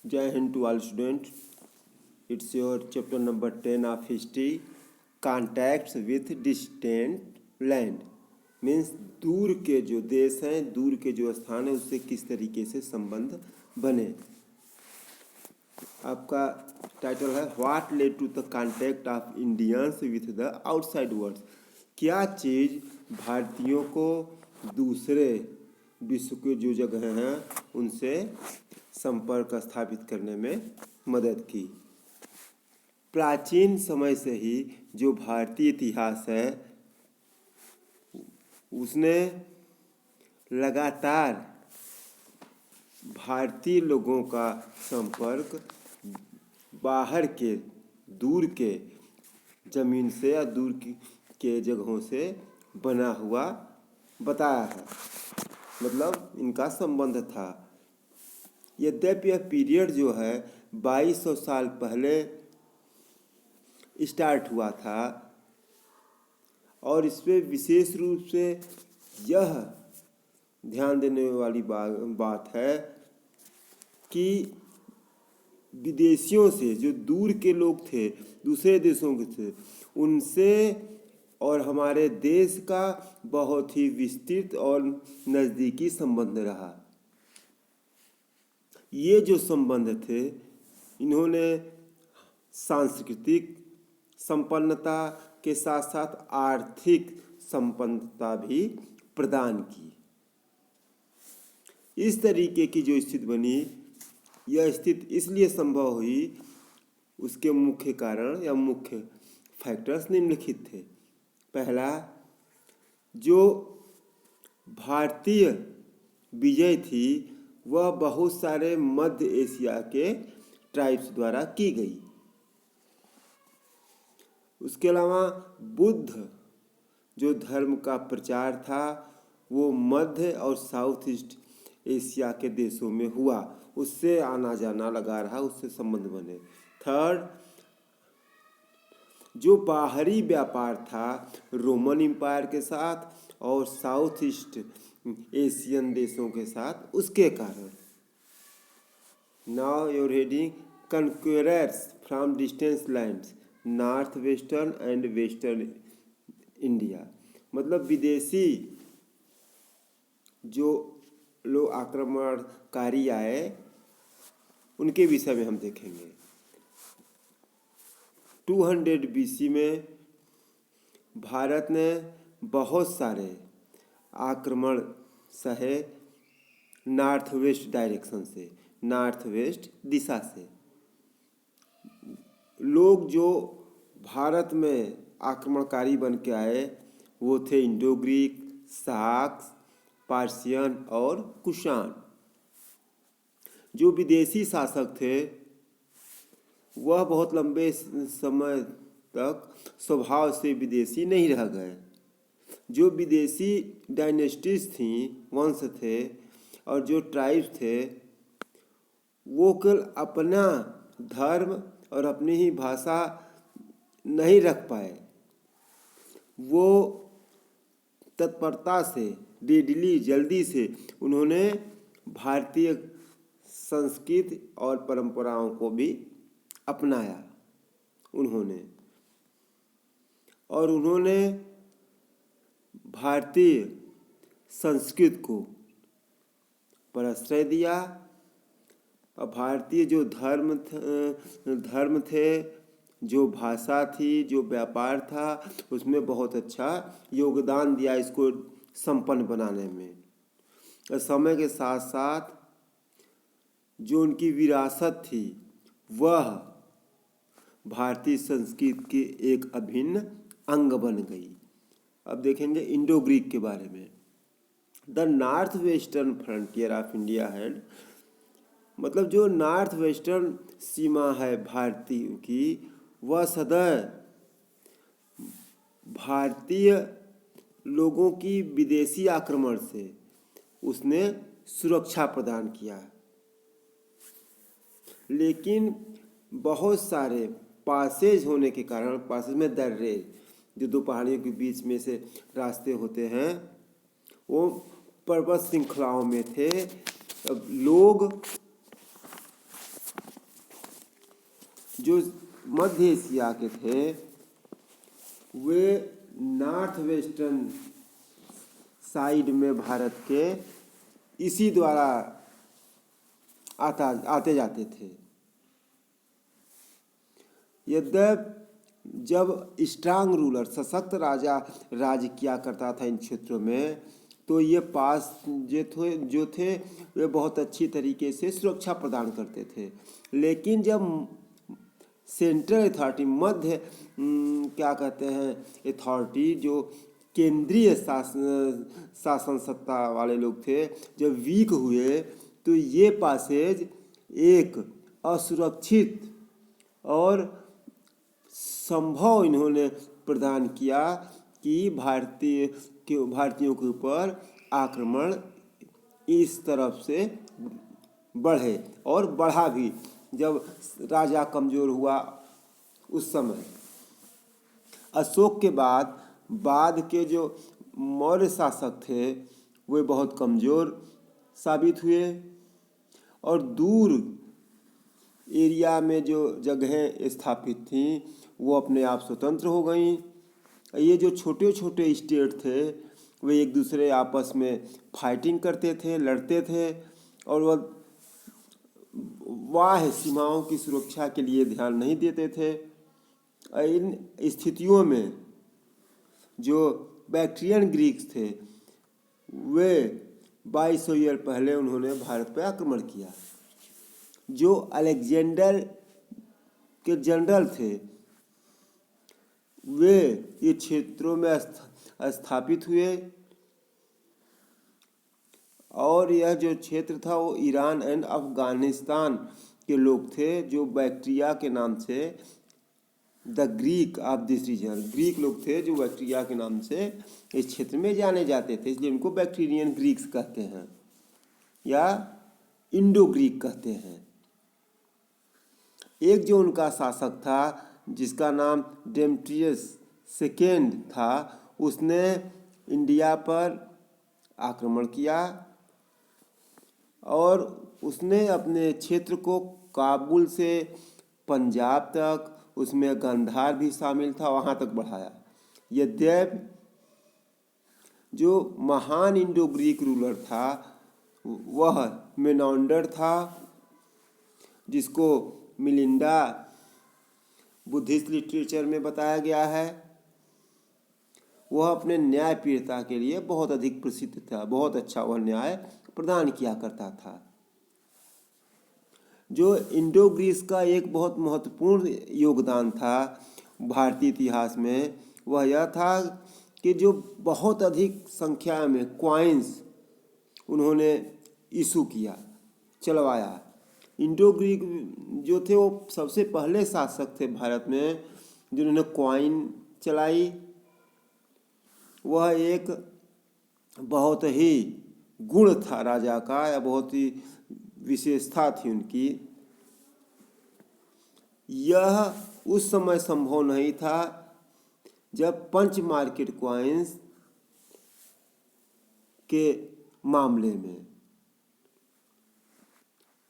Jai Hind to all students. It's your chapter number 10 of history. Contacts with distant land means दूर के जो देश हैं, दूर के जो स्थान है, उससे किस तरीके से संबंध बने। आपका टाइटल है what led to the contact of Indians with the outside world. क्या चीज़ भारतीयों को दूसरे विश्व के जो जगह हैं उनसे संपर्क स्थापित करने में मदद की। प्राचीन समय से ही जो भारतीय इतिहास है उसने लगातार भारतीय लोगों का संपर्क बाहर के दूर के ज़मीन से या दूर के जगहों से बना हुआ बताया है, मतलब इनका संबंध था। यद्यपि यह पीरियड जो है 2200 साल पहले स्टार्ट हुआ था और इसमें विशेष रूप से यह ध्यान देने वाली बात है कि विदेशियों से जो दूर के लोग थे, दूसरे देशों के थे, उनसे और हमारे देश का बहुत ही विस्तृत और नज़दीकी संबंध रहा। ये जो संबंध थे इन्होंने सांस्कृतिक संपन्नता के साथ साथ आर्थिक संपन्नता भी प्रदान की। इस तरीके की जो स्थिति बनी, यह स्थिति इसलिए संभव हुई, उसके मुख्य कारण या मुख्य फैक्टर्स निम्नलिखित थे। पहला, जो भारतीय विजय थी वह बहुत सारे मध्य एशिया के ट्राइब्स द्वारा की गई। उसके अलावा बुद्ध जो धर्म का प्रचार था वो मध्य और साउथ ईस्ट एशिया के देशों में हुआ, उससे आना जाना लगा रहा, उससे संबंध बने। थर्ड, जो बाहरी व्यापार था रोमन एम्पायर के साथ और साउथ ईस्ट एशियन देशों के साथ, उसके कारण। Now your heading conquerors from distance lands north western and western India, मतलब विदेशी जो लोग आक्रमणकारी आए उनके विषय में हम देखेंगे। 200 BC में भारत ने बहुत सारे आक्रमण सहे नॉर्थ वेस्ट डायरेक्शन से, नॉर्थ वेस्ट दिशा से। लोग जो भारत में आक्रमणकारी बन के आए वो थे इंडो ग्रीक, साक्स, पार्सियन और कुषाण। जो विदेशी शासक थे वह बहुत लंबे समय तक स्वभाव से विदेशी नहीं रह गए। जो विदेशी डायनेस्टीज थी, वंश थे और जो ट्राइब्स थे वो केवल अपना धर्म और अपनी ही भाषा नहीं रख पाए, वो तत्परता से रेडिली जल्दी से उन्होंने भारतीय संस्कृति और परंपराओं को भी अपनाया। उन्होंने भारतीय संस्कृति को प्रश्रय दिया और भारतीय जो धर्म थे, जो भाषा थी, जो व्यापार था, उसमें बहुत अच्छा योगदान दिया इसको संपन्न बनाने में। और समय के साथ साथ जो उनकी विरासत थी वह भारतीय संस्कृति के एक अभिन्न अंग बन गई। अब देखेंगे इंडो ग्रीक के बारे में। The north western frontier of India had, मतलब जो नॉर्थ वेस्टर्न सीमा है भारतीय की, वह सदैव भारतीय लोगों की विदेशी आक्रमण से उसने सुरक्षा प्रदान किया। लेकिन बहुत सारे पासेज होने के कारण, पासेज में दर्रे जो दो पहाड़ियों के बीच में से रास्ते होते हैं, वो पर्वत श्रृंखलाओं में थे। अब लोग जो मध्य एशिया के थे वे नॉर्थ वेस्टर्न साइड में भारत के इसी द्वारा आते जाते थे। यद्यपि जब स्ट्रांग रूलर सशक्त राजा राज किया करता था इन क्षेत्रों में, तो ये पास जो थे वे बहुत अच्छी तरीके से सुरक्षा प्रदान करते थे। लेकिन जब सेंट्रल अथॉरिटी मध्य क्या कहते हैं अथॉरिटी जो केंद्रीय शासन सत्ता वाले लोग थे जब वीक हुए, तो ये पासेज एक असुरक्षित और संभव इन्होंने प्रदान किया कि भारतीयों के ऊपर आक्रमण इस तरफ से बढ़े, और बढ़ा भी। जब राजा कमज़ोर हुआ उस समय अशोक के बाद के जो मौर्य शासक थे वे बहुत कमज़ोर साबित हुए, और दूर एरिया में जो जगहें स्थापित थीं वो अपने आप स्वतंत्र हो गईं। ये जो छोटे छोटे स्टेट थे वे एक दूसरे आपस में फाइटिंग करते थे, लड़ते थे, और वह बाह्य सीमाओं की सुरक्षा के लिए ध्यान नहीं देते थे। इन स्थितियों में जो बैक्ट्रियन ग्रीक्स थे वे 2200 ईयर पहले उन्होंने भारत पर आक्रमण किया। जो अलेक्जेंडर के जनरल थे वे ये क्षेत्रों में स्थापित हुए, और यह जो क्षेत्र था वो ईरान एंड अफगानिस्तान के लोग थे जो बैक्ट्रिया के नाम से the Greek of this region, Greek लोग थे जो बैक्ट्रिया के नाम से इस क्षेत्र में जाने जाते थे, इसलिए उनको बैक्टीरियन ग्रीक्स कहते हैं या इंडो ग्रीक कहते हैं। एक जो उनका शासक था जिसका नाम डेमेट्रियस सेकेंड था, उसने इंडिया पर आक्रमण किया और उसने अपने क्षेत्र को काबुल से पंजाब तक, उसमें गंधार भी शामिल था, वहाँ तक बढ़ाया। यद्यपि जो महान इंडो ग्रीक रूलर था वह मेनांडर था, जिसको मिलिंडा बुद्धिस्ट लिटरेचर में बताया गया है। वह अपने न्यायप्रियता के लिए बहुत अधिक प्रसिद्ध था, बहुत अच्छा वह न्याय प्रदान किया करता था। जो इंडो ग्रीस का एक बहुत महत्वपूर्ण योगदान था भारतीय इतिहास में, वह यह था कि जो बहुत अधिक संख्या में क्वाइंस उन्होंने इशू किया, चलवाया। इंडो ग्रीक जो थे वो सबसे पहले शासक थे भारत में जिन्होंने क्वाइन चलाई। वह एक बहुत ही गुण था राजा का, या बहुत ही विशेषता थी उनकी। यह उस समय संभव नहीं था जब पंच मार्केट क्वाइंस के मामले में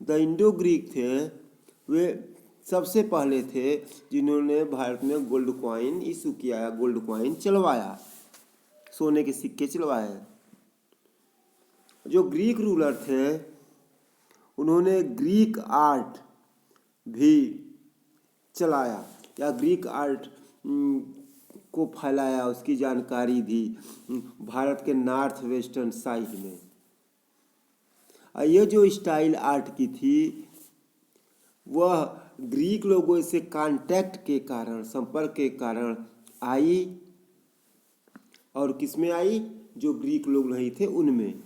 द इंडो ग्रीक थे, वे सबसे पहले थे जिन्होंने भारत में गोल्ड क्वाइन इशू किया, गोल्ड क्वाइन चलवाया, सोने के सिक्के चलवाए। जो ग्रीक रूलर थे उन्होंने ग्रीक आर्ट भी चलाया या ग्रीक आर्ट को फैलाया, उसकी जानकारी दी भारत के नॉर्थ वेस्टर्न साइड में। ये जो स्टाइल आर्ट की थी वह ग्रीक लोगों से कांटेक्ट के कारण, संपर्क के कारण आई, और किसमें आई? जो ग्रीक लोग नहीं थे उनमें,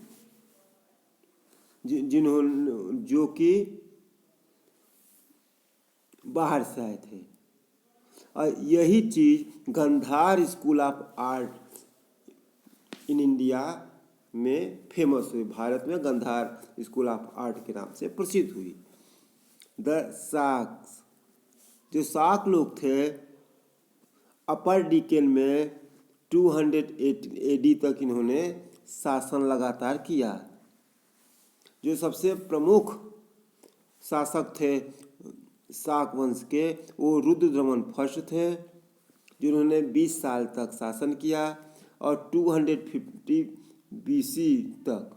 जिन्होंने जो कि बाहर से आए थे। और यही चीज़ Gandhara school of art in India में फेमस हुई, भारत में गंधार स्कूल ऑफ आर्ट के नाम से प्रसिद्ध हुई। द शाक्स, जो शाक लोग थे, अपर डिकेन में 200 AD तक इन्होंने शासन लगातार किया। जो सबसे प्रमुख शासक थे शाक वंश के वो रुद्रदमन फर्स्ट थे, जिन्होंने 20 साल तक शासन किया और 250 BC तक।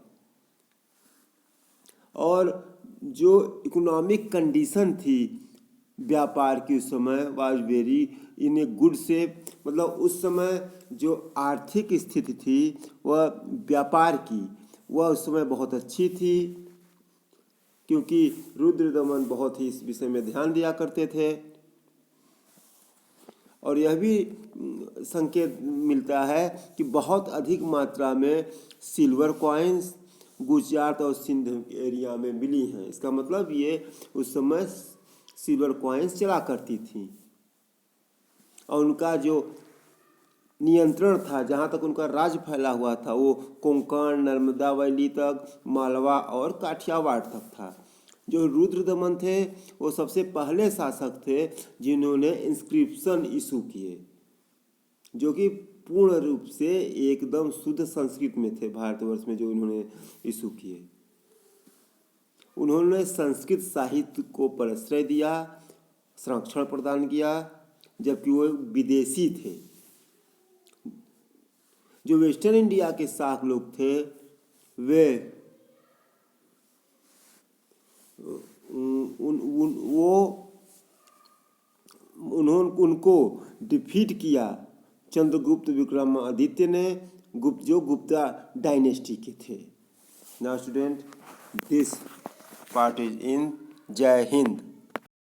और जो इकोनॉमिक कंडीशन थी व्यापार की उस समय was very in a good shape, मतलब उस समय जो आर्थिक स्थिति थी वह व्यापार की वह उस समय बहुत अच्छी थी, क्योंकि रुद्रदमन बहुत ही इस विषय में ध्यान दिया करते थे। और यह भी संकेत मिलता है कि बहुत अधिक मात्रा में सिल्वर कॉइन्स गुजरात और सिंध एरिया में मिली हैं। इसका मतलब ये उस समय सिल्वर कॉइन्स चला करती थी और उनका जो नियंत्रण था, जहाँ तक उनका राज फैला हुआ था, वो कोंकण, नर्मदा वैली तक, मालवा और काठियावाड़ तक था। जो रुद्रदमन थे वो सबसे पहले शासक थे जिन्होंने इंस्क्रिप्शन इशू किए, जो कि पूर्ण रूप से एकदम शुद्ध संस्कृत में थे। भारतवर्ष में जो इन्होंने इशू किए, उन्होंने संस्कृत साहित्य को प्रश्रय दिया, संरक्षण प्रदान किया, जबकि वो विदेशी थे। जो वेस्टर्न इंडिया के शासक लोग थे वे उनको डिफीट किया चंद्रगुप्त विक्रमादित्य ने, जो गुप्ता डायनेस्टी के थे। Now student, this part is in. जय हिंद।